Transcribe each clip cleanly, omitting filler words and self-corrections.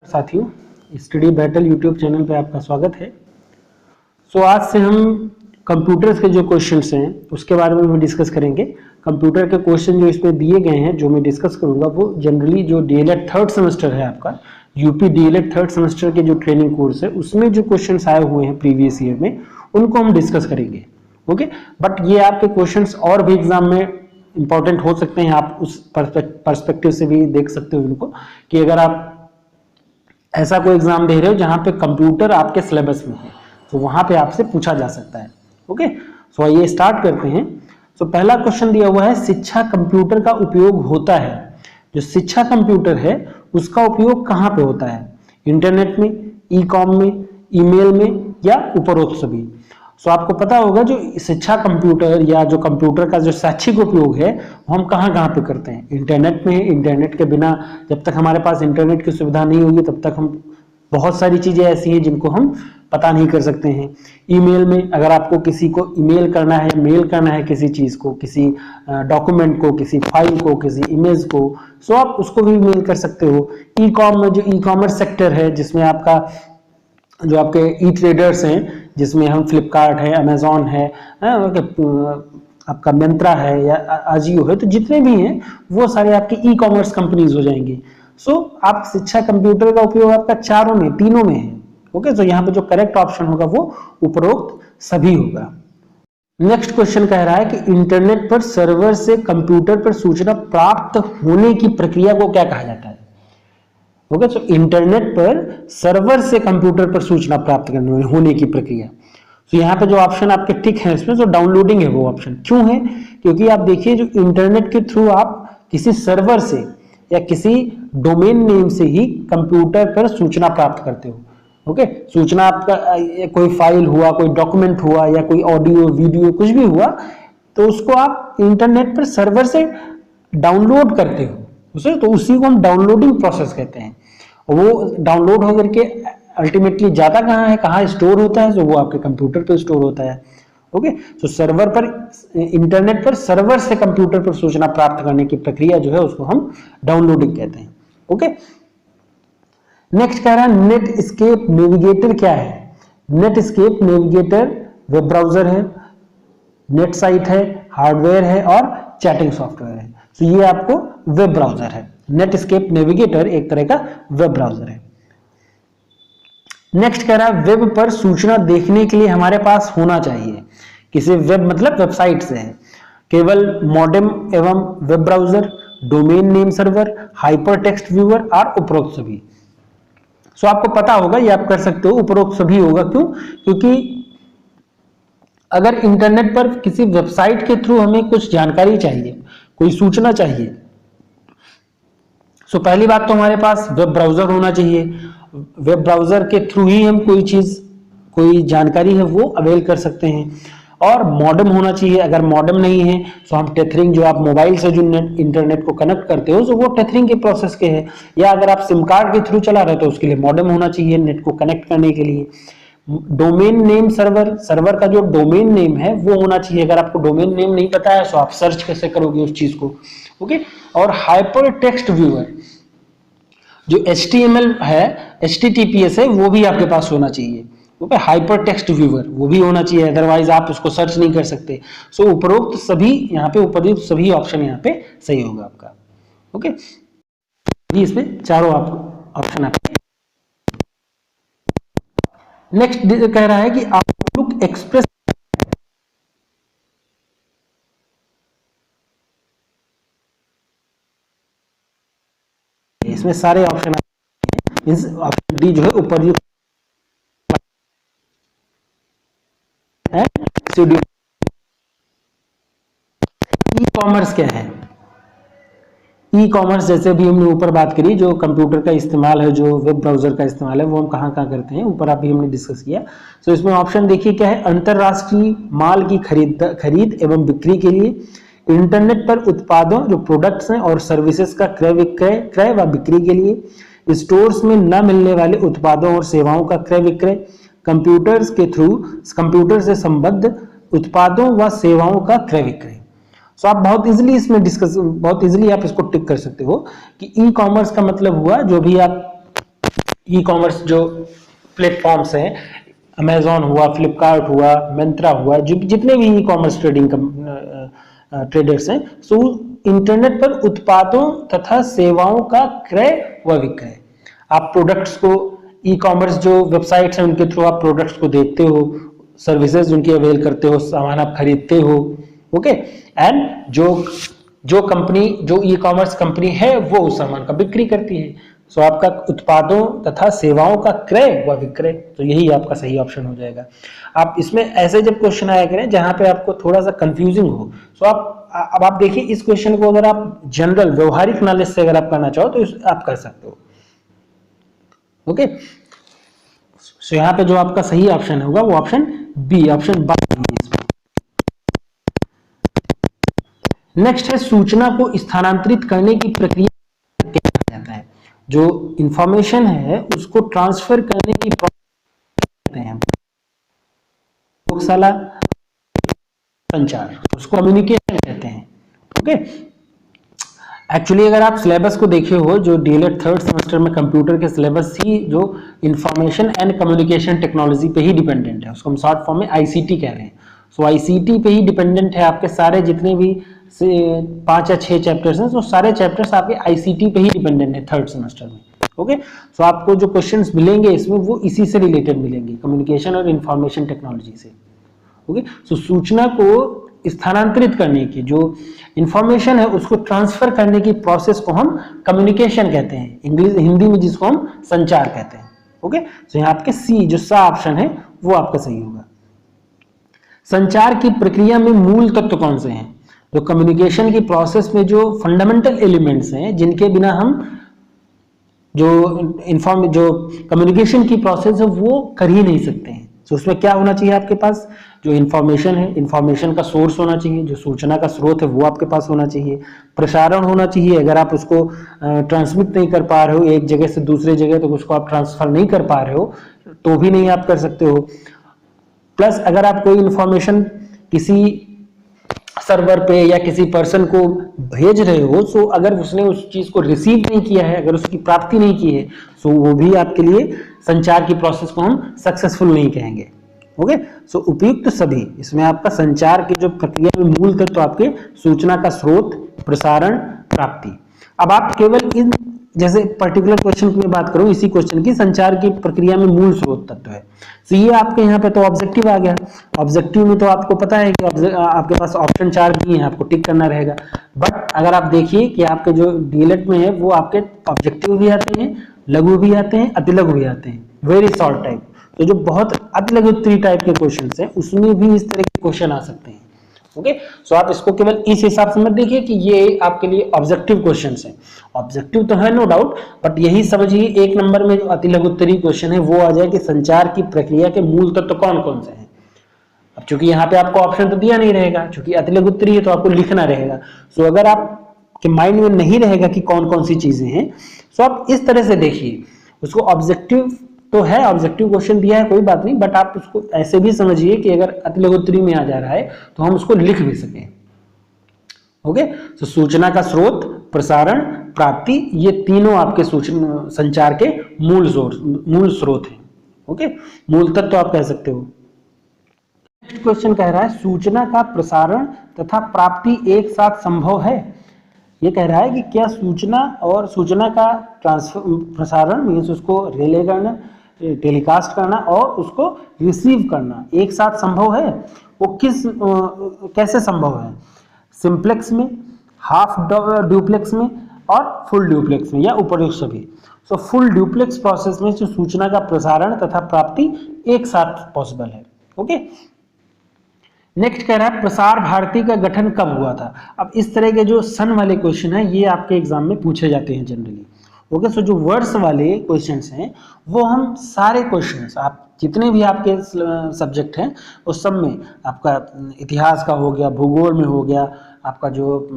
साथियों, study battle YouTube channel पे आपका स्वागत है। आज से हम कंप्यूटर्स के जो क्वेश्चंस हैं उसके बारे में डिस्कस करेंगे। कंप्यूटर के क्वेश्चन जो इसमें दिए गए हैं जो मैं डिस्कस करूंगा वो जनरली जो डीएलएड थर्ड सेमेस्टर है आपका, यूपी डीएलएड थर्ड सेमेस्टर के जो ट्रेनिंग कोर्स है उसमें जो क्वेश्चंस आए हुए हैं प्रीवियस ईयर में उनको हम डिस्कस करेंगे। ओके, बट ये आपके क्वेश्चंस और भी एग्जाम में इंपॉर्टेंट हो सकते हैं। आप उस पर्सपेक्टिव से भी देख सकते हो इनको कि अगर आप ऐसा कोई एग्जाम दे रहे हो जहां पे कंप्यूटर आपके सिलेबस में है तो वहां पे आपसे पूछा जा सकता है। ओके, सो आइए स्टार्ट करते हैं। पहला क्वेश्चन दिया हुआ है, शिक्षा कंप्यूटर का उपयोग होता है। जो शिक्षा कंप्यूटर है उसका उपयोग कहां पे होता है? इंटरनेट में, ई कॉम में, ईमेल में या उपरोक्त सभी। आपको पता होगा जो शिक्षा कंप्यूटर या जो कंप्यूटर का जो शैक्षिक उपयोग है वो हम कहाँ कहाँ पे करते हैं? इंटरनेट में। इंटरनेट के बिना जब तक हमारे पास इंटरनेट की सुविधा नहीं होगी तब तक हम बहुत सारी चीजें ऐसी हैं जिनको हम पता नहीं कर सकते हैं। ईमेल में, अगर आपको किसी को ईमेल करना है, मेल करना है किसी चीज को, किसी डॉक्यूमेंट को, किसी फाइल को, किसी इमेज को, आप उसको भी मेल कर सकते हो। ई कॉम में जो ई कॉमर्स सेक्टर है जिसमें आपका जो आपके ई ट्रेडर्स हैं जिसमें हम फ्लिपकार्ट है, अमेजॉन है, आपका मिंत्रा है या अजियो है, तो जितने भी हैं वो सारे आपके ई कॉमर्स कंपनीज हो जाएंगे। आप शिक्षा कंप्यूटर का उपयोग आपका चारों में, तीनों में है। ओके, यहाँ पे जो करेक्ट ऑप्शन होगा वो उपरोक्त सभी होगा। नेक्स्ट क्वेश्चन कह रहा है कि इंटरनेट पर सर्वर से कंप्यूटर पर सूचना प्राप्त होने की प्रक्रिया को क्या कहा जाता है? ओके, इंटरनेट पर सर्वर से कंप्यूटर पर सूचना प्राप्त करने होने की प्रक्रिया। यहाँ पे जो ऑप्शन आपके टिक है इसमें जो डाउनलोडिंग है वो ऑप्शन क्यों है? क्योंकि आप देखिए जो इंटरनेट के थ्रू आप किसी सर्वर से या किसी डोमेन नेम से ही कंप्यूटर पर सूचना प्राप्त करते हो। ओके, सूचना आपका कोई फाइल हुआ, कोई डॉक्यूमेंट हुआ या कोई ऑडियो वीडियो कुछ भी हुआ तो उसको आप इंटरनेट पर सर्वर से डाउनलोड करते हो उसे, तो उसी को हम डाउनलोडिंग प्रोसेस कहते हैं। वो डाउनलोड होकर के अल्टीमेटली जाता कहाँ है, कहाँ स्टोर होता है? वो आपके कंप्यूटर पे स्टोर होता है। ओके, तो सर्वर पर, इंटरनेट पर सर्वर से कंप्यूटर पर सूचना प्राप्त करने की प्रक्रिया जो है उसको हम डाउनलोडिंग कहते हैं। ओके, नेक्स्ट कह रहा है नेट एस्केप नेविगेटर क्या है? Net escape navigator web browser है, नेट साइट है, हार्डवेयर है और चैटिंग सॉफ्टवेयर है। तो ये आपको वेब ब्राउजर है। नेट एस्केप नेविगेटर एक तरह का वेब ब्राउजर है। नेक्स्ट कह रहा है वेब पर सूचना देखने के लिए हमारे पास होना चाहिए। किसी वेब मतलब वेबसाइट से है, केवल मॉडेम एवं web browser, domain name server, hyper text viewer और उपरोक्त सभी। आपको पता होगा ये आप कर सकते हो, उपरोक्त सभी होगा। क्यों? क्योंकि अगर इंटरनेट पर किसी वेबसाइट के थ्रू हमें कुछ जानकारी चाहिए, कोई सूचना चाहिए, पहली बात तो हमारे पास वेब ब्राउजर होना चाहिए। वेब ब्राउजर के थ्रू ही हम कोई चीज, कोई जानकारी है वो अवेल कर सकते हैं। और मॉडेम होना चाहिए। अगर मॉडेम नहीं है तो हम टेथरिंग, जो आप मोबाइल से जो इंटरनेट को कनेक्ट करते हो तो वो टेथरिंग के प्रोसेस के है। या अगर आप सिम कार्ड के थ्रू चला रहे हो तो उसके लिए मॉडेम होना चाहिए नेट को कनेक्ट करने के लिए। डोमेन नेम सर्वर, सर्वर का जो डोमेन नेम है वो होना चाहिए। अगर आपको डोमेन नेम नहीं पता है तो आप सर्च कैसे करोगे उस चीज को? ओके, और हाइपर टेक्स्ट व्यूअर, जो HTML है, HTTPS है, वो भी आपके पास होना चाहिए। ओके, हाइपर टेक्स्ट व्यूअर वो भी होना चाहिए, अदरवाइज आप उसको सर्च नहीं कर सकते। उपरोक्त सभी, यहाँ पे उपयुक्त सभी ऑप्शन यहाँ पे सही होगा आपका। ओके, इसमें चारों ऑप्शन आपके। नेक्स्ट कह रहा है कि आउटलुक एक्सप्रेस इसमें सारे ऑप्शन ऑप्शन डी जो है उपयुक्त है। ई कॉमर्स क्या है? ई कॉमर्स जैसे भी हमने ऊपर बात करी, जो कंप्यूटर का इस्तेमाल है, जो वेब ब्राउजर का इस्तेमाल है, वो हम कहाँ कहाँ करते हैं ऊपर अभी हमने डिस्कस किया। इसमें ऑप्शन देखिए क्या है, अंतरराष्ट्रीय माल की खरीद एवं बिक्री के लिए, इंटरनेट पर उत्पादों जो प्रोडक्ट्स हैं और सर्विसेज का क्रय व बिक्री के लिए, स्टोर्स में न मिलने वाले उत्पादों और सेवाओं का क्रय विक्रय, कंप्यूटर्स के थ्रू कंप्यूटर से संबद्ध उत्पादों व सेवाओं का क्रय विक्रय। आप बहुत इजीली इसमें बहुत इजीली आप इसको टिक कर सकते हो कि ई कॉमर्स का मतलब हुआ जो भी आप ई कॉमर्स जो प्लेटफॉर्म्स हैं, अमेजॉन हुआ, फ्लिपकार्ट हुआ, मिंत्रा हुआ, जितने भी ई कॉमर्स ट्रेडर्स हैं, सो इंटरनेट पर उत्पादों तथा सेवाओं का क्रय व विक्रय। आप प्रोडक्ट्स को, ई कॉमर्स जो वेबसाइट्स हैं उनके थ्रू आप प्रोडक्ट्स को देखते हो, सर्विसेज उनकी अवेल करते हो, सामान आप खरीदते हो। ओके, एंड जो कंपनी, जो ई कॉमर्स कंपनी है, वो उस सामान का बिक्री करती है। सो आपका उत्पादों तथा सेवाओं का क्रय व विक्रय, तो यही आपका सही ऑप्शन हो जाएगा। आप इसमें ऐसे जब क्वेश्चन आया करें जहां पे आपको थोड़ा सा कंफ्यूजिंग हो, सो अब आप देखिए इस क्वेश्चन को अगर आप जनरल व्यवहारिक नॉलेज से अगर आप करना चाहो तो आप कर सकते हो। ओके, सो यहाँ पे जो आपका सही ऑप्शन होगा वो option B, option B. Next है सूचना को स्थानांतरित करने की प्रक्रिया कहा जाता है। जो इंफॉर्मेशन है उसको ट्रांसफर करने की कहते हैं प्रयोगशाला, संचार, उसको कम्युनिकेशन कहते हैं। ओके, एक्चुअली अगर आप सिलेबस को देखे हो, जो डीएलएड थर्ड सेमेस्टर में कंप्यूटर के सिलेबस ही जो इंफॉर्मेशन एंड कम्युनिकेशन टेक्नोलॉजी पे ही डिपेंडेंट है, उसको हम शॉर्ट फॉर्म में आईसीटी कह रहे हैं। सो आईसीटी पे ही डिपेंडेंट है आपके सारे जितने भी 5 या 6 चैप्टर्स हैं, तो सारे चैप्टर्स आपके आईसीटी पे ही डिपेंडेंट है थर्ड सेमेस्टर में। ओके, सो आपको जो क्वेश्चंस मिलेंगे इसमें वो इसी से रिलेटेड मिलेंगे, कम्युनिकेशन और इंफॉर्मेशन टेक्नोलॉजी से। ओके, सो सूचना को स्थानांतरित करने की, जो इंफॉर्मेशन है उसको ट्रांसफर करने की प्रोसेस को हम कम्युनिकेशन कहते हैं, हिंदी में जिसको हम संचार कहते हैं। ओके, सो यहाँ आपके सी जो सा ऑप्शन है वो आपका सही होगा। संचार की प्रक्रिया में मूल तत्व कौन से हैं? तो कम्युनिकेशन की प्रोसेस में जो फंडामेंटल एलिमेंट्स हैं जिनके बिना हम जो कम्युनिकेशन की प्रोसेस है वो कर ही नहीं सकते हैं। तो उसमें क्या होना चाहिए आपके पास? जो इंफॉर्मेशन है, इंफॉर्मेशन का सोर्स होना चाहिए, जो सूचना का स्रोत है वो आपके पास होना चाहिए, प्रसारण होना चाहिए। अगर आप उसको ट्रांसमिट नहीं कर पा रहे हो एक जगह से दूसरे जगह, तो उसको आप ट्रांसफर नहीं कर पा रहे हो तो भी नहीं आप कर सकते हो। प्लस अगर आप कोई इंफॉर्मेशन किसी सर्वर पे या किसी पर्सन को भेज रहे हो, सो अगर उसने उस चीज को रिसीव नहीं किया है, अगर उसकी प्राप्ति नहीं की है, सो वो भी आपके लिए संचार की प्रोसेस को हम सक्सेसफुल नहीं कहेंगे। ओके, सो उपयुक्त सभी, इसमें आपका संचार की जो प्रक्रिया में मूल तत्व आपके सूचना का स्रोत, प्रसारण, प्राप्ति। अब आप केवल इन जैसे पर्टिकुलर क्वेश्चन की बात करूं, इसी क्वेश्चन की संचार की प्रक्रिया में मूल स्रोत तत्व है, तो ये आपके यहाँ पे तो ऑब्जेक्टिव आ गया। ऑब्जेक्टिव में तो आपको पता है कि आपके पास ऑप्शन 4 भी है, आपको टिक करना रहेगा। बट अगर आप देखिए कि आपके जो डीएलएड में है वो आपके ऑब्जेक्टिव भी आते हैं, लघु भी आते हैं, अतिलघु भी आते हैं, वेरी शॉर्ट टाइप। तो जो बहुत अतिलघु टाइप के क्वेश्चन हैं उसमें भी इस तरह के क्वेश्चन आ सकते हैं। ओके, सो आप इसको केवल इस हिसाब से मत देखिए कि ये आपके लिए ऑब्जेक्टिव क्वेश्चंस हैं। ऑब्जेक्टिव तो है नो डाउट, बट यही समझिए एक नंबर में जो अतिलघुत्तरीय क्वेश्चन है वो आ जाए कि संचार की प्रक्रिया के मूल तत्व कौन कौन से हैं। अब चूंकि यहाँ पे आपको ऑप्शन तो दिया नहीं रहेगा, चूंकि अतिलघुत्तरीय है तो आपको लिखना रहेगा। सो अगर आपके माइंड में नहीं रहेगा कि कौन कौन सी चीजें हैं, सो आप इस तरह से देखिए उसको। ऑब्जेक्टिव तो है, ऑब्जेक्टिव क्वेश्चन दिया है कोई बात नहीं, बट आप उसको ऐसे भी समझिए कि अगर अतिलघुत्तरीय में आ जा रहा है तो हम उसको लिख भी सकें। ओके, तो सूचना का स्रोत, प्रसारण, प्राप्ति, ये तीनों आपके सूचना संचार के मूल स्रोत हैं। ओके, मूल तत्व तो आप कह सकते हो। नेक्स्ट क्वेश्चन कह रहा है सूचना का प्रसारण तथा प्राप्ति एक साथ संभव है। ये कह रहा है कि क्या सूचना और सूचना का प्रसारण मीन्स उसको रिले करना, टेलीकास्ट करना और उसको रिसीव करना एक साथ संभव है। वो कैसे संभव है? सिंप्लेक्स में, हाफ ड्यूप्लेक्स में और फुल ड्यूप्लेक्स में, या उपरोक्त सभी। सो फुल ड्यूप्लेक्स प्रोसेस में जो सूचना का प्रसारण तथा प्राप्ति एक साथ पॉसिबल है। ओके, नेक्स्ट कह रहा है प्रसार भारती का गठन कब हुआ था। अब इस तरह के जो सन वाले क्वेश्चन है ये आपके एग्जाम में पूछे जाते हैं जनरली। ओके, सो जो वर्ड्स वाले क्वेश्चंस हैं वो हम सारे क्वेश्चंस, आप जितने भी आपके सब्जेक्ट हैं उस सब में, आपका इतिहास का हो गया, भूगोल में हो गया, आपका जो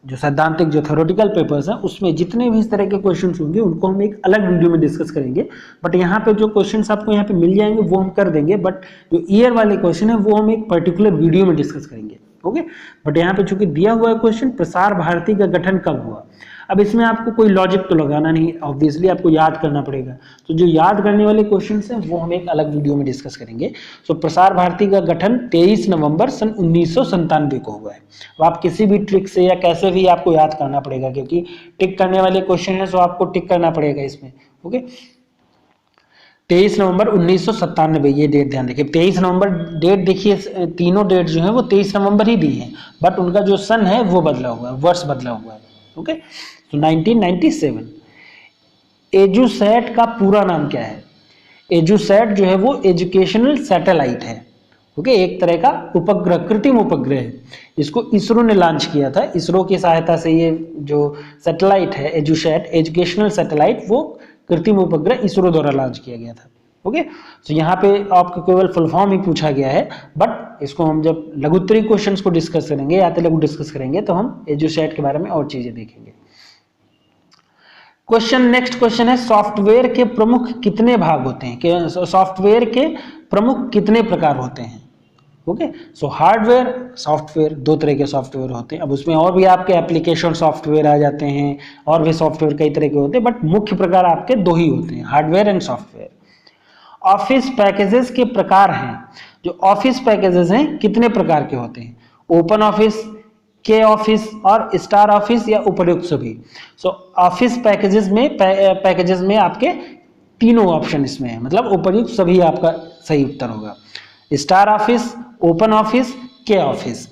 सैद्धांतिक जो थ्योरेटिकल पेपर्स हैं उसमें जितने भी इस तरह के क्वेश्चंस होंगे उनको हम एक अलग वीडियो में डिस्कस करेंगे। बट यहाँ पे जो क्वेश्चंस आपको यहाँ पे मिल जाएंगे वो हम कर देंगे, बट जो ईयर वाले क्वेश्चन है वो हम एक पर्टिकुलर वीडियो में डिस्कस करेंगे। ओके, बट यहाँ पे चूंकि दिया हुआ है क्वेश्चन प्रसार भारती का गठन कब हुआ। अब इसमें आपको कोई लॉजिक तो लगाना नहीं, ऑब्वियसली आपको याद करना पड़ेगा। तो जो याद करने वाले क्वेश्चंस हैं वो हम एक अलग वीडियो में डिस्कस करेंगे। सो प्रसार भारती का गठन 23 नवंबर सन 1997 को हुआ है। तो आप किसी भी ट्रिक से या कैसे भी आपको याद करना पड़ेगा, क्योंकि टिक करने वाले क्वेश्चन है, सो आपको टिक करना पड़ेगा इसमें। ओके, 23 नवंबर 1997, ये डेट ध्यान रखिए। 23 नवंबर डेट देखिए, तीनों डेट जो है वो 23 नवंबर ही दी है, बट उनका जो सन है वो बदला हुआ है, वर्ष बदला हुआ है। ओके, तो 1997। एजुसैट का पूरा नाम क्या है? एजुसैट जो है वो एजुकेशनल सैटेलाइट है। ओके, एक तरह का उपग्रह, कृत्रिम उपग्रह है। इसको इसरो ने लॉन्च किया था। इसरो की सहायता से ये जो सैटेलाइट है एजुसैट, एजुकेशनल सैटेलाइट, वो कृत्रिम उपग्रह इसरो द्वारा लॉन्च किया गया था। ओके, तो यहाँ पे आपको केवल फुल फॉर्म ही पूछा गया है, बट इसको हम जब लघुत्तरी क्वेश्चंस को डिस्कस करेंगे या लघु डिस्कस करेंगे तो हम एजुसैट के बारे में और चीजें देखेंगे। क्वेश्चन, नेक्स्ट क्वेश्चन है, सॉफ्टवेयर के प्रमुख कितने भाग होते हैं? सॉफ्टवेयर के प्रमुख कितने प्रकार होते हैं? ओके, सो हार्डवेयर, सॉफ्टवेयर, दो तरह के सॉफ्टवेयर होते हैं। अब उसमें और भी आपके एप्लीकेशन सॉफ्टवेयर आ जाते हैं, और भी सॉफ्टवेयर कई तरह के होते हैं, बट मुख्य प्रकार आपके दो ही होते हैं, hardware and software. Office packages के प्रकार हैं। जो ऑफिस पैकेजेस हैं कितने प्रकार के होते हैं? ओपन ऑफिस, के ऑफिस और स्टार ऑफिस, या उपर्युक्त सभी। सो ऑफिस पैकेजेस में आपके तीनों ऑप्शन इसमें है, मतलब उपर्युक्त सभी आपका सही उत्तर होगा। स्टार ऑफिस, ओपन ऑफिस, के ऑफिस।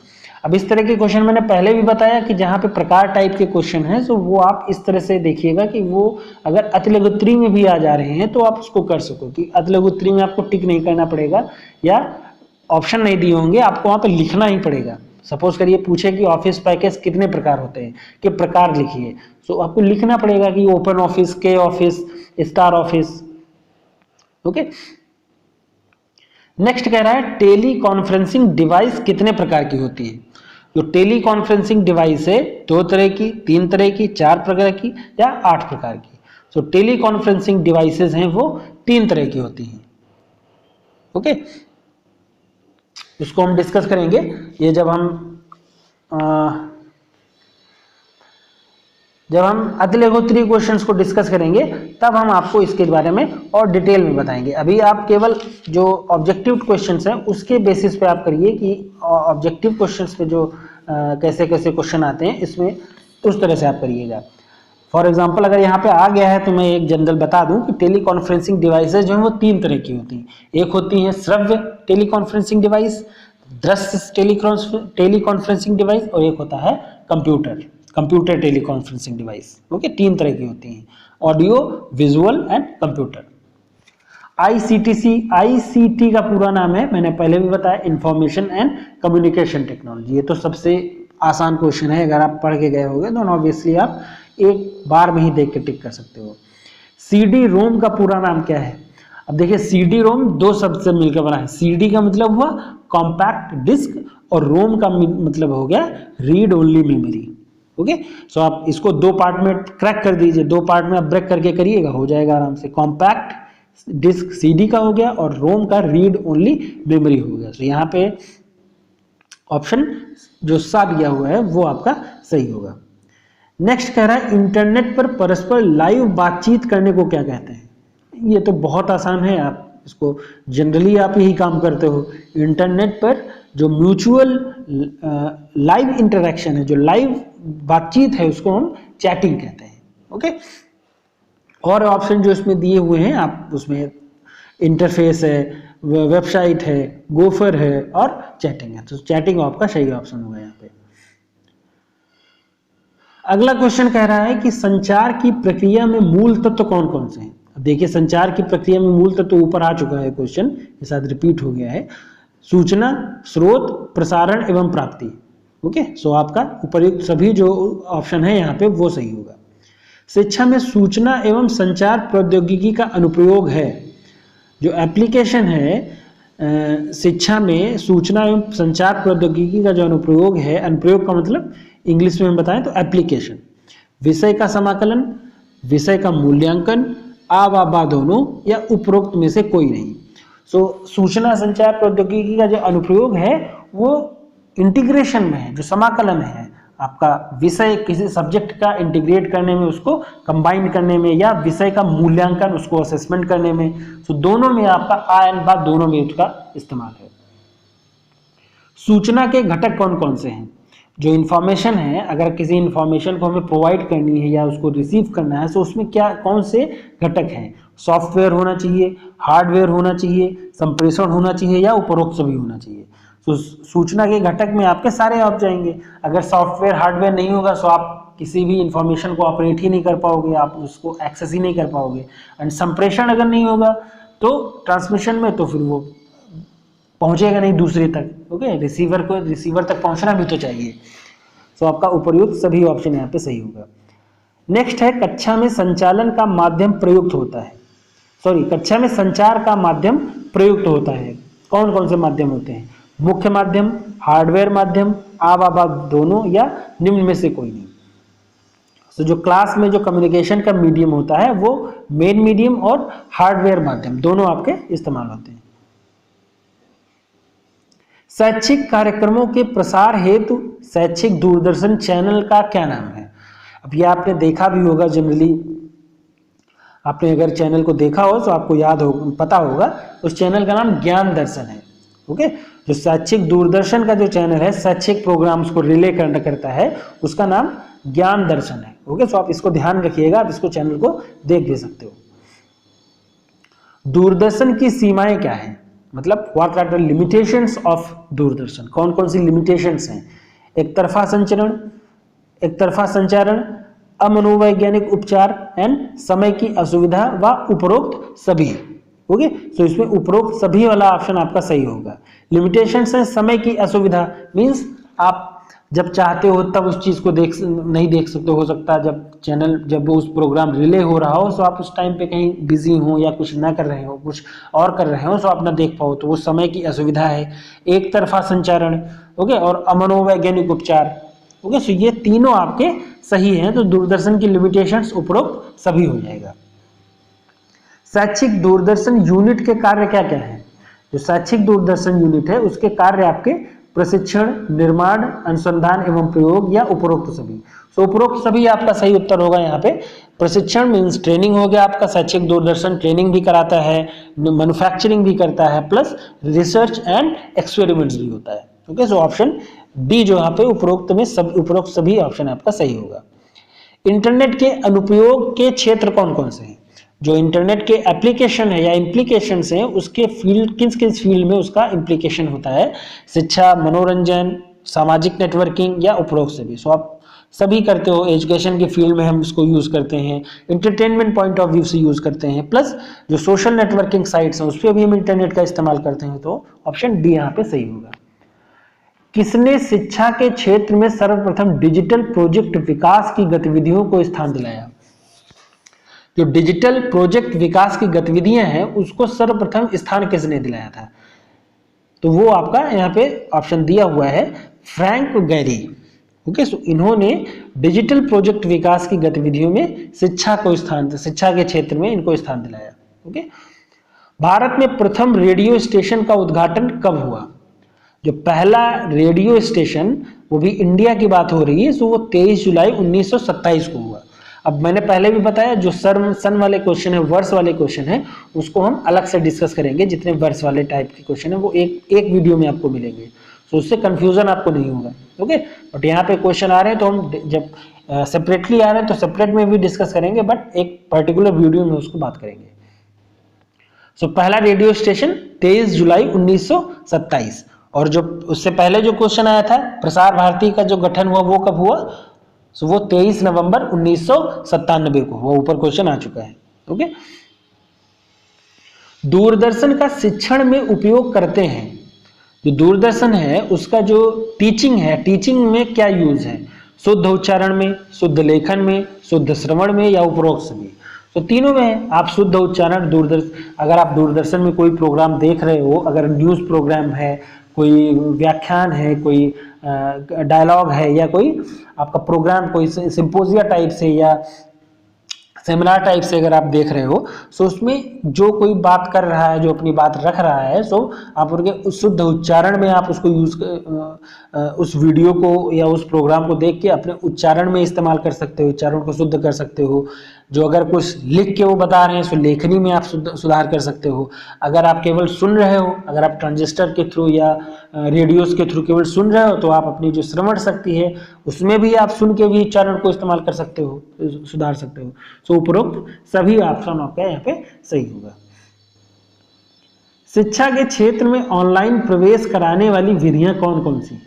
अब इस तरह के क्वेश्चन मैंने पहले भी बताया कि जहां पे प्रकार टाइप के क्वेश्चन हैं, तो वो आप इस तरह से देखिएगा कि वो अगर अतिलघुत्तरी में भी आ जा रहे हैं तो आप उसको कर सको, कि अतिलघुत्तरी में आपको टिक नहीं करना पड़ेगा या ऑप्शन नहीं दिए होंगे, आपको वहां पे लिखना ही पड़ेगा। सपोज करिए पूछे कि ऑफिस पैकेज कितने प्रकार होते हैं, कि प्रकार लिखिए, तो आपको लिखना पड़ेगा कि ओपन ऑफिस, के office, star office. Okay, next कह रहा है टेली कॉन्फ्रेंसिंग डिवाइस कितने प्रकार की होती है? जो टेली कॉन्फ्रेंसिंग डिवाइस है, 2 तरह की, 3 तरह की, 4 प्रकार की, या 8 प्रकार की। सो टेली कॉन्फ्रेंसिंग डिवाइसेस हैं वो 3 तरह की होती हैं। ओके, इसको हम डिस्कस करेंगे। ये जब हम अतिलघुत्तरी क्वेश्चंस को डिस्कस करेंगे तब हम आपको इसके बारे में और डिटेल में बताएंगे। अभी आप केवल जो ऑब्जेक्टिव क्वेश्चंस हैं उसके बेसिस पे आप करिए कि ऑब्जेक्टिव क्वेश्चंस पे जो कैसे कैसे क्वेश्चन आते हैं इसमें उस तरह से आप करिएगा। फॉर एग्जांपल अगर यहाँ पे आ गया है तो मैं एक जनरल बता दूं कि टेली कॉन्फ्रेंसिंग डिवाइसेज जो है वो 3 तरह की होती हैं। एक होती है श्रव्य टेली कॉन्फ्रेंसिंग डिवाइस, दृश्य टेली कॉन्फ्रेंसिंग डिवाइस, और एक होता है computer tele conferencing device. Okay, 3 तरह की होती हैं, audio, visual and computer. ICT का पूरा नाम है, मैंने पहले भी बताया, इंफॉर्मेशन एंड कम्युनिकेशन टेक्नोलॉजी। ये तो सबसे आसान क्वेश्चन है, अगर आप पढ़ के गए होंगे तो ऑब्वियसली आप एक बार में ही देख के टिक कर सकते हो। सीडी रोम का पूरा नाम क्या है? अब देखिए, सीडी रोम 2 शब्द से मिलकर बना है। सीडी का मतलब हुआ कॉम्पैक्ट डिस्क, और रोम का मतलब हो गया रीड ओनली मेमोरी। ओके, सो आप इसको 2 पार्ट में क्रैक कर दीजिए, 2 पार्ट में आप ब्रेक करके करिएगा, हो जाएगा आराम से। कॉम्पैक्ट डिस्क सीडी का हो गया, और रोम का रीड ओनली मेमोरी हो गया। तो यहाँ पे ऑप्शन जो सा दिया हुआ है वो आपका सही होगा। नेक्स्ट कह रहा है इंटरनेट पर परस्पर लाइव बातचीत करने को क्या कहते हैं? ये तो बहुत आसान है, आप इसको जनरली आप यही काम करते हो। इंटरनेट पर जो म्यूचुअल लाइव इंटरेक्शन है, जो लाइव बातचीत है, उसको हम चैटिंग कहते हैं। ओके, और ऑप्शन जो इसमें दिए हुए हैं आप उसमें इंटरफेस है, वेबसाइट है, गोफर है और चैटिंग है। तो चैटिंग आपका सही ऑप्शन होगा यहाँ पे। अगला क्वेश्चन कह रहा है कि संचार की प्रक्रिया में मूल तत्व कौन कौन से हैं? अब देखिए, संचार की प्रक्रिया में मूल तत्व ऊपर आ चुका है क्वेश्चन, ये शायद रिपीट हो गया है। सूचना, स्रोत, प्रसारण एवं प्राप्ति। ओके, सो आपका उपर्युक्त सभी जो ऑप्शन है यहाँ पे वो सही होगा। शिक्षा में सूचना एवं संचार प्रौद्योगिकी का अनुप्रयोग है। जो एप्लीकेशन है शिक्षा में सूचना एवं संचार प्रौद्योगिकी का जो अनुप्रयोग है, अनुप्रयोग का मतलब इंग्लिश में हम बताएं तो एप्लीकेशन। विषय का समाकलन, विषय का मूल्यांकन, आ व बा दोनों, या उपरोक्त में से कोई नहीं। सो सूचना संचार प्रौद्योगिकी का जो अनुप्रयोग है वो इंटीग्रेशन में है, जो समाकलन है, आपका विषय किसी सब्जेक्ट का इंटीग्रेट करने में, उसको कंबाइन करने में, या विषय का मूल्यांकन, उसको असेसमेंट करने में, तो दोनों में आपका आ एंड बा दोनों में उसका इस्तेमाल है। सूचना के घटक कौन कौन से हैं? जो इंफॉर्मेशन है, अगर किसी इंफॉर्मेशन को हमें प्रोवाइड करनी है या उसको रिसीव करना है, तो उसमें क्या कौन से घटक हैं? सॉफ्टवेयर होना चाहिए, हार्डवेयर होना चाहिए, संप्रेषण होना चाहिए, या उपरोक्त सभी होना चाहिए। तो सूचना के घटक में आपके सारे आप जाएंगे। अगर सॉफ्टवेयर हार्डवेयर नहीं होगा तो आप किसी भी इंफॉर्मेशन को ऑपरेट ही नहीं कर पाओगे, आप उसको एक्सेस ही नहीं कर पाओगे। एंड संप्रेषण अगर नहीं होगा तो ट्रांसमिशन में, तो फिर वो पहुंचेगा नहीं दूसरे तक। ओके, रिसीवर तक पहुंचना भी तो चाहिए। तो आपका उपर्युक्त सभी ऑप्शन यहाँ पे सही होगा। नेक्स्ट है, कक्षा में संचालन का माध्यम प्रयुक्त होता है। कक्षा में संचार का माध्यम प्रयुक्त होता है। कौन कौन से माध्यम होते हैं? मुख्य माध्यम, हार्डवेयर माध्यम, आबा दोनों, या निम्न में से कोई नहीं। तो जो क्लास में जो कम्युनिकेशन का मीडियम होता है वो मेन मीडियम और हार्डवेयर माध्यम दोनों आपके इस्तेमाल होते हैं। शैक्षिक कार्यक्रमों के प्रसार हेतु शैक्षिक दूरदर्शन चैनल का क्या नाम है? अब ये आपने देखा भी होगा, जनरली आपने अगर चैनल को देखा हो तो आपको याद हो, पता होगा, उस चैनल का नाम ज्ञान दर्शन है। ओके, जो शैक्षिक दूरदर्शन का जो चैनल है, शैक्षिक प्रोग्राम्स को रिले करता है, उसका नाम ज्ञान दर्शन है। ओके, तो आप इसको ध्यान रखिएगा, आप इसको चैनल को देख भी सकते हो। दूरदर्शन की सीमाएं क्या है? मतलब what are the limitations of Doordarshan? कौन कौन सी लिमिटेशंस हैं? एक तरफा संचारण, अमनोवैज्ञानिक उपचार एंड समय की असुविधा व उपरोक्त सभी। ओके, तो इसमें उपरोक्त सभी वाला ऑप्शन आपका सही होगा। लिमिटेशंस है समय की असुविधा, मींस आप जब चाहते हो तब उस चीज को नहीं देख सकते। हो सकता है जब उस प्रोग्राम रिले हो रहा हो तो आप उस टाइम पे कहीं बिजी हो या कुछ ना कर रहे हो, कुछ और कर रहे हो, तो आप ना देख पाओ, तो वो समय की असुविधा है। एक तरफा संचारण, ओके, और अमनोवैज्ञानिक उपचार। ओके, सो ये तीनों आपके सही हैं, तो दूरदर्शन की लिमिटेशंस उपरोक्त सभी हो जाएगा। शैक्षिक दूरदर्शन यूनिट के कार्य क्या क्या है? जो शैक्षिक दूरदर्शन यूनिट है उसके कार्य आपके प्रशिक्षण, निर्माण, अनुसंधान एवं प्रयोग, या उपरोक्त सभी। तो उपरोक्त सभी आपका सही उत्तर होगा यहाँ पे। प्रशिक्षण मीन्स ट्रेनिंग हो गया आपका, शैक्षिक दूरदर्शन ट्रेनिंग भी कराता है, मैन्युफैक्चरिंग भी करता है, प्लस रिसर्च एंड एक्सपेरिमेंट्स भी होता है। ओके, सो ऑप्शन डी जो यहाँ पे उपरोक्त सभी ऑप्शन आपका सही होगा। इंटरनेट के अनुप्रयोग के क्षेत्र कौन कौन से हैं? जो इंटरनेट के एप्लीकेशन है या इम्प्लीकेशंस हैं, उसके फील्ड किस किस फील्ड में उसका इम्प्लीकेशन होता है? शिक्षा, मनोरंजन, सामाजिक नेटवर्किंग, या उपरोक्त सभी। सो आप सभी करते हो। एजुकेशन के फील्ड में हम इसको यूज करते हैं, एंटरटेनमेंट पॉइंट ऑफ व्यू से यूज करते हैं, प्लस जो सोशल नेटवर्किंग साइट्स हैं उस पर भी हम इंटरनेट का इस्तेमाल करते हैं। तो ऑप्शन डी यहाँ पे सही होगा। किसने शिक्षा के क्षेत्र में सर्वप्रथम डिजिटल प्रोजेक्ट विकास की गतिविधियों को स्थान दिलाया? जो डिजिटल प्रोजेक्ट विकास की गतिविधियां हैं उसको सर्वप्रथम स्थान किसने दिलाया था? तो वो आपका यहाँ पे ऑप्शन दिया हुआ है, फ्रैंक गैरी। ओके, सो इन्होंने डिजिटल प्रोजेक्ट विकास की गतिविधियों में शिक्षा के क्षेत्र में इनको स्थान दिलाया। ओके, भारत में प्रथम रेडियो स्टेशन का उद्घाटन कब हुआ? जो पहला रेडियो स्टेशन, वो भी इंडिया की बात हो रही है, सो वो 23 जुलाई 1927 को हुआ। अब मैंने पहले भी बताया, जो सन वाले क्वेश्चन है, वर्ष वाले क्वेश्चन है, उसको हम अलग से डिस्कस करेंगे। जितने वर्ष वाले टाइप के क्वेश्चन है वो एक वीडियो में आपको मिलेंगे, तो उससे कंफ्यूजन आपको नहीं होगा। ओके, बट यहाँ पे क्वेश्चन आ रहे हैं तो हम जब सेपरेटली आ रहे हैं तो सेपरेट में भी डिस्कस करेंगे, बट एक पर्टिकुलर वीडियो में उसको बात करेंगे। सो पहला रेडियो स्टेशन 23 जुलाई 1927, और जो उससे पहले जो क्वेश्चन आया था, प्रसार भारती का जो गठन हुआ वो कब हुआ? सो वो 23 नवंबर 1997 को, वो ऊपर क्वेश्चन आ चुका है। ओके, दूरदर्शन का शिक्षण में उपयोग करते हैं। जो दूरदर्शन है उसका जो टीचिंग है, टीचिंग में क्या यूज है? शुद्ध उच्चारण में, शुद्ध लेखन में, शुद्ध श्रवण में, या उपरोक्त सभी। तो तीनों में है। आप शुद्ध उच्चारण अगर आप दूरदर्शन में कोई प्रोग्राम देख रहे हो, अगर न्यूज प्रोग्राम है, कोई व्याख्यान है, कोई डायलॉग है, या कोई आपका प्रोग्राम कोई सिंपोजिया टाइप से या सेमिनार टाइप से अगर आप देख रहे हो, सो उसमें जो कोई बात कर रहा है, जो अपनी बात रख रहा है, सो आप उनके शुद्ध उच्चारण में आप उसको उस वीडियो को या उस प्रोग्राम को देख के अपने उच्चारण में इस्तेमाल कर सकते हो, उच्चारण को शुद्ध कर सकते हो। जो अगर कुछ लिख के वो बता रहे हैं, सो लेखनी में आप सुधार कर सकते हो। अगर आप केवल सुन रहे हो, अगर आप ट्रांजिस्टर के थ्रू या रेडियोस के थ्रू केवल सुन रहे हो, तो आप अपनी जो श्रवण शक्ति है उसमें भी आप सुन के भी उच्चारण को इस्तेमाल कर सकते हो, सुधार सकते हो। सो उपरोक्त सभी ऑप्शन आपका यहाँ पे सही होगा। शिक्षा के क्षेत्र में ऑनलाइन प्रवेश कराने वाली विधियां कौन कौन सी?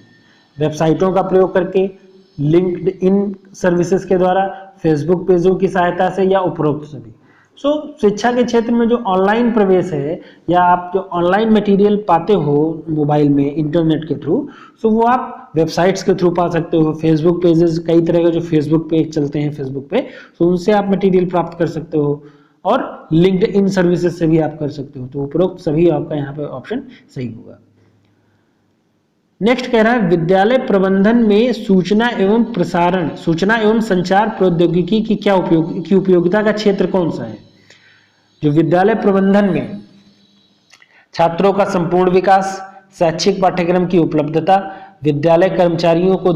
वेबसाइटों का प्रयोग करके, लिंक्डइन सर्विसेज के द्वारा, फेसबुक पेजों की सहायता से, या उपरोक्त सभी। सो शिक्षा के क्षेत्र में जो ऑनलाइन प्रवेश है या आप जो ऑनलाइन मटेरियल पाते हो मोबाइल में इंटरनेट के थ्रू, सो वो आप वेबसाइट्स के थ्रू पा सकते हो। फेसबुक पेजेस, कई तरह के जो फेसबुक पेज चलते हैं फेसबुक पे, सो उनसे आप मटेरियल प्राप्त कर सकते हो, और लिंक्डइन सर्विसेज से भी आप कर सकते हो। तो उपरोक्त सभी आपका यहाँ पे ऑप्शन सही होगा। नेक्स्ट कह रहा है विद्यालय प्रबंधन में सूचना एवं संचार प्रौद्योगिकी की क्या उपयोगिता का क्षेत्र कौन सा है? जो विद्यालय प्रबंधन में छात्रों का संपूर्ण विकास, शैक्षिक पाठ्यक्रम की उपलब्धता, विद्यालय कर्मचारियों को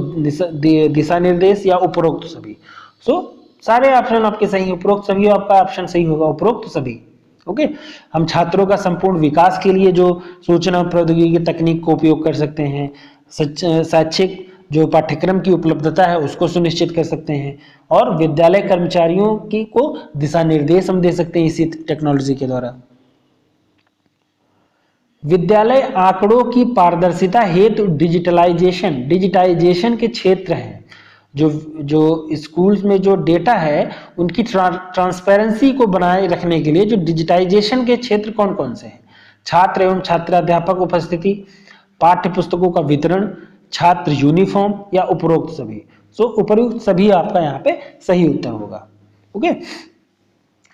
दिशा निर्देश, या उपरोक्त सभी। सो सारे ऑप्शन आपके सही, उपरोक्त सभी आपका ऑप्शन सही होगा, उपरोक्त सभी। ओके, हम छात्रों का संपूर्ण विकास के लिए जो सूचना प्रौद्योगिकी तकनीक को उपयोग कर सकते हैं, शैक्षिक जो पाठ्यक्रम की उपलब्धता है उसको सुनिश्चित कर सकते हैं, और विद्यालय कर्मचारियों की को दिशा निर्देश हम दे सकते हैं इसी टेक्नोलॉजी के द्वारा। विद्यालय आंकड़ों की पारदर्शिता हेतु डिजिटाइजेशन के क्षेत्र हैं। जो स्कूल्स में जो डेटा है उनकी ट्रांसपेरेंसी को बनाए रखने के लिए जो डिजिटाइजेशन के क्षेत्र कौन कौन से हैं? छात्र एवं छात्राध्यापक उपस्थिति, पाठ्य पुस्तकों का वितरण, छात्र यूनिफॉर्म, या उपरोक्त सभी। सो उपरोक्त सभी आपका यहाँ पे सही उत्तर होगा। ओके,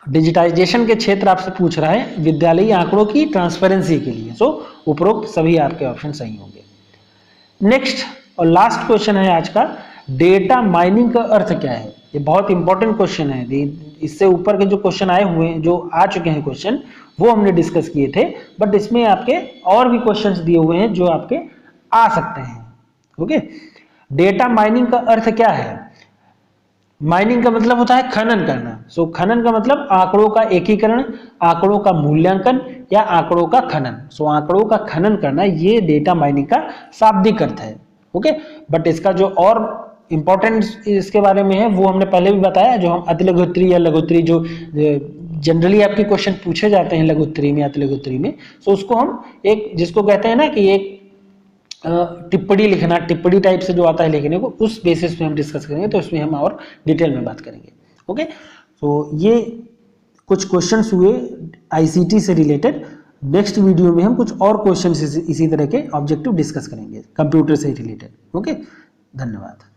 डिजिटाइजेशन के क्षेत्र आपसे पूछ रहा है विद्यालयी आंकड़ों की ट्रांसपेरेंसी के लिए। सो उपरोक्त सभी आपके ऑप्शन सही होंगे। नेक्स्ट और लास्ट क्वेश्चन है आज का, डेटा माइनिंग का अर्थ क्या है? ये बहुत इंपॉर्टेंट क्वेश्चन है। इससे ऊपर के जो क्वेश्चन आए हुए हैं, जो आ चुके हैं क्वेश्चन, वो हमने डिस्कस किए थे, बट इसमें आपके और भी क्वेश्चंस दिए हुए हैं जो आपके आ सकते हैं। ओके, डेटा माइनिंग का अर्थ क्या है? माइनिंग का मतलब होता है खनन करना। सो खनन का मतलब आंकड़ों का एकीकरण, आंकड़ों का मूल्यांकन, या आंकड़ों का खनन। सो आंकड़ों का खनन करना, ये डेटा माइनिंग का शाब्दिक अर्थ है। ओके, बट इसका जो और इंपॉर्टेंट इसके बारे में है वो हमने पहले भी बताया। जो हम अतिलघुत्तरी या लघुत्तरी, जो जनरली आपके क्वेश्चन पूछे जाते हैं लघुत्तरी में, अतिलघुत्तरी में, सो उसको हम एक, जिसको कहते हैं ना कि एक टिप्पणी लिखना, टिप्पणी टाइप से जो आता है लिखने को, उस बेसिस पे हम डिस्कस करेंगे, तो इसमें हम और डिटेल में बात करेंगे। ओके, तो ये कुछ क्वेश्चंस हुए आईसीटी से रिलेटेड। नेक्स्ट वीडियो में हम कुछ और क्वेश्चंस इसी तरह के ऑब्जेक्टिव डिस्कस करेंगे कंप्यूटर से रिलेटेड। ओके, धन्यवाद।